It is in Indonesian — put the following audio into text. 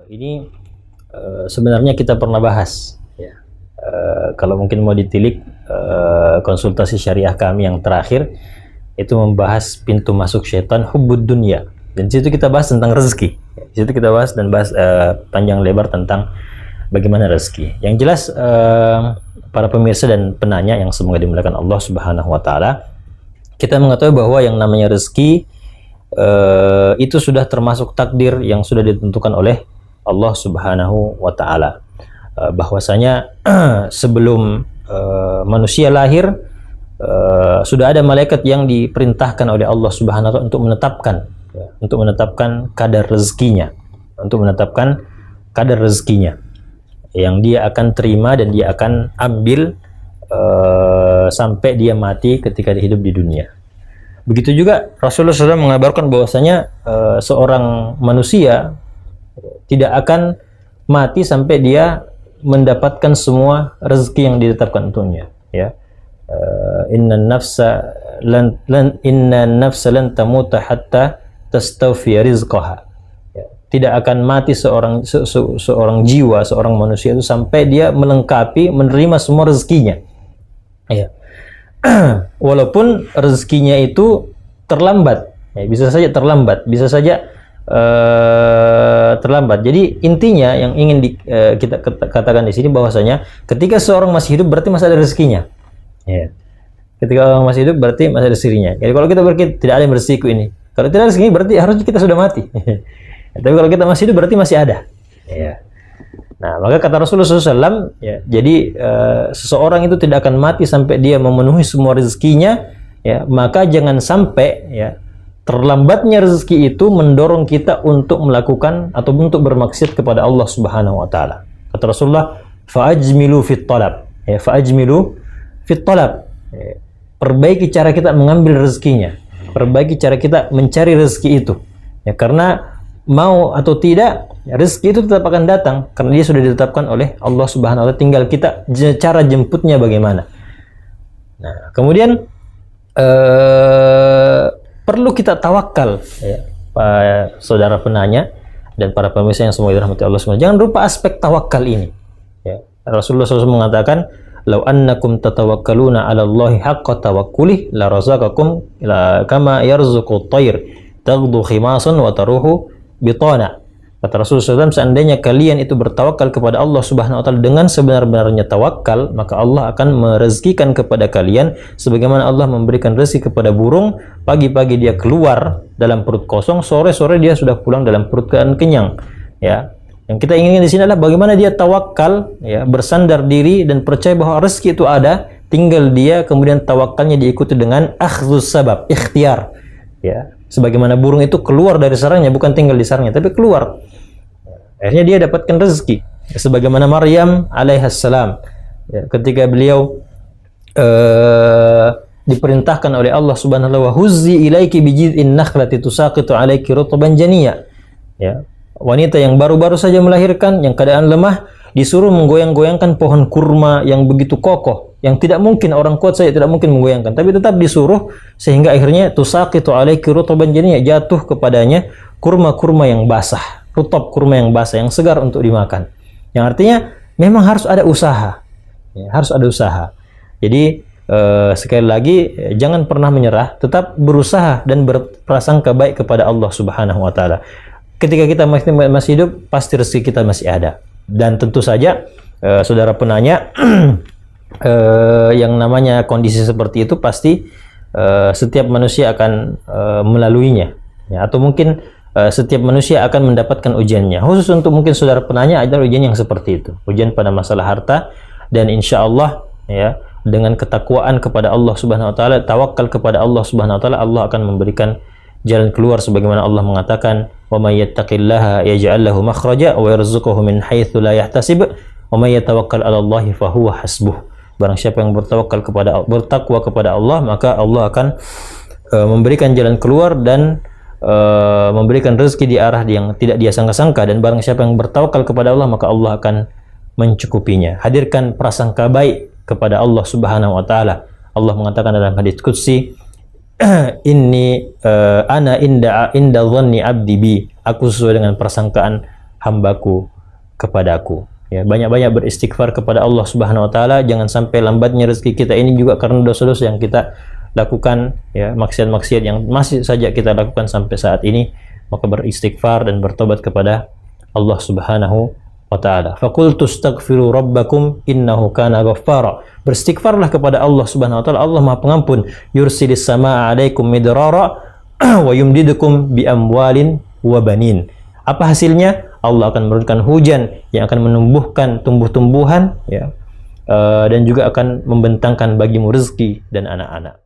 Ini sebenarnya kita pernah bahas ya. Kalau mungkin mau ditilik konsultasi syariah kami yang terakhir itu membahas pintu masuk syaitan, hubbud dunya. Dan di situ kita bahas tentang rezeki. Di situ kita bahas panjang lebar tentang bagaimana rezeki. Yang jelas para pemirsa dan penanya yang semoga dimuliakan Allah Subhanahu wa taala, kita mengetahui bahwa yang namanya rezeki itu sudah termasuk takdir yang sudah ditentukan oleh Allah Subhanahu wa taala. Bahwasanya sebelum manusia lahir sudah ada malaikat yang diperintahkan oleh Allah Subhanahu wa taala untuk menetapkan kadar rezekinya, yang dia akan terima dan dia akan ambil sampai dia mati ketika dia hidup di dunia. Begitu juga Rasulullah SAW mengabarkan bahwasanya seorang manusia tidak akan mati sampai dia mendapatkan semua rezeki yang ditetapkan untuknya. Ya, inna nafsa lan tamuta hatta tastawfiya rizqaha. Ya, tidak akan mati seorang jiwa, seorang manusia itu sampai dia melengkapi, menerima semua rezekinya. Ya. Walaupun rezekinya itu terlambat, ya, bisa saja terlambat, bisa saja terlambat. Jadi intinya yang ingin kita katakan di sini bahwasanya ketika seorang masih hidup berarti masih ada rezekinya. Ya. Ketika orang masih hidup berarti masih ada rezekinya. Jadi kalau kita berpikir tidak ada yang berezekiku ini, kalau tidak ada rezeki berarti harusnya kita sudah mati. Tapi kalau kita masih hidup berarti masih ada. Ya. Nah, maka kata Rasulullah SAW, ya, jadi seseorang itu tidak akan mati sampai dia memenuhi semua rezekinya, ya, maka jangan sampai ya terlambatnya rezeki itu mendorong kita untuk melakukan atau untuk bermaksiat kepada Allah Subhanahu wa taala. Kata Rasulullah, fa'ajmilu fit talab. Ya, fa'ajmilu fit talab. Ya, perbaiki cara kita mengambil rezekinya, perbaiki cara kita mencari rezeki itu. Ya, karena mau atau tidak, rezeki itu tetap akan datang karena dia sudah ditetapkan oleh Allah Subhanahu wa taala, tinggal kita cara jemputnya bagaimana. Nah, kemudian perlu kita tawakal, ya, Pak saudara penanya dan para pemirsa yang semoga dirahmati Allah semua. Jangan lupa aspek tawakal ini. Ya. Rasulullah SAW mengatakan, "Lau annakum tatawakkaluna 'ala Allahi haqqa tawakkulih la razaqakum kama yarzuqut tayr taghdu khimasan wa taruhu bitana." Kata Rasulullah SAW, seandainya kalian itu bertawakal kepada Allah Subhanahu wa taala dengan sebenar-benarnya tawakal, maka Allah akan merezekikan kepada kalian sebagaimana Allah memberikan rezeki kepada burung. Pagi-pagi dia keluar dalam perut kosong, sore-sore dia sudah pulang dalam perut kenyang. Ya. Yang kita inginkan di sini adalah bagaimana dia tawakal, ya, bersandar diri dan percaya bahwa rezeki itu ada, tinggal dia kemudian tawakalnya diikuti dengan akhdzus sabab, ikhtiar. Ya. Sebagaimana burung itu keluar dari sarangnya, bukan tinggal di sarangnya, tapi keluar. Akhirnya dia dapatkan rezeki. Sebagaimana Maryam alaihissalam, ya, ketika beliau diperintahkan oleh Allah Subhanahu wa taala, "Huzzi ilaiki bijid'in nakhlati tusaqitu alaiki rutban janiyya." Ya, wanita yang baru-baru saja melahirkan, yang keadaan lemah, disuruh menggoyang-goyangkan pohon kurma yang begitu kokoh, yang tidak mungkin orang kuat saja tidak mungkin menggoyangkan, tapi tetap disuruh sehingga akhirnya tusaqitu alaiki rutban janiyya, jatuh kepadanya kurma-kurma yang basah, rutab kurma yang basah yang segar untuk dimakan. Yang artinya memang harus ada usaha. Ya, harus ada usaha. Jadi sekali lagi jangan pernah menyerah, tetap berusaha dan berprasangka baik kepada Allah Subhanahu wa taala. Ketika kita masih hidup, pasti rezeki kita masih ada. Dan tentu saja saudara penanya, yang namanya kondisi seperti itu pasti setiap manusia akan melaluinya, ya, atau mungkin setiap manusia akan mendapatkan ujiannya. Khusus untuk mungkin saudara penanya adalah ujian yang seperti itu, ujian pada masalah harta. Dan insya Allah, ya, dengan ketakwaan kepada Allah Subhanahu wa taala, tawakal kepada Allah Subhanahu wa taala, Allah akan memberikan jalan keluar sebagaimana Allah mengatakan, "Wa may yattaqillaha yaj'al lahu makhraja wa yarzuquhu min haitsu la yahtasib wa may yatawakkal 'ala Allahi fa huwa hasbuh." Barang siapa yang bertakwa kepada Allah, maka Allah akan memberikan jalan keluar dan memberikan rezeki di arah yang tidak dia sangka-sangka. Dan barang siapa yang bertawakal kepada Allah, maka Allah akan mencukupinya. Hadirkan prasangka baik kepada Allah Subhanahu wa taala. Allah mengatakan dalam hadits qudsi, "Inni ana inda dhanni 'abdi bi." Aku sesuai dengan persangkaan hambaku kepadaku. Ya, banyak-banyak beristighfar kepada Allah Subhanahu wa taala, jangan sampai lambatnya rezeki kita ini juga karena dosa-dosa yang kita lakukan, ya, maksiat-maksiat yang masih saja kita lakukan sampai saat ini. Maka beristighfar dan bertobat kepada Allah Subhanahu wa taala. Faqultu astaghfiru rabbakum innahu kana ghaffara. Beristighfarlah kepada Allah Subhanahu wa taala, Allah Maha Pengampun. Yursilis samaa 'alaikum midrara wa yumdidukum bi amwalin wa banin. Apa hasilnya? Allah akan menurunkan hujan yang akan menumbuhkan tumbuh-tumbuhan, ya, dan juga akan membentangkan bagimu rezeki dan anak-anak.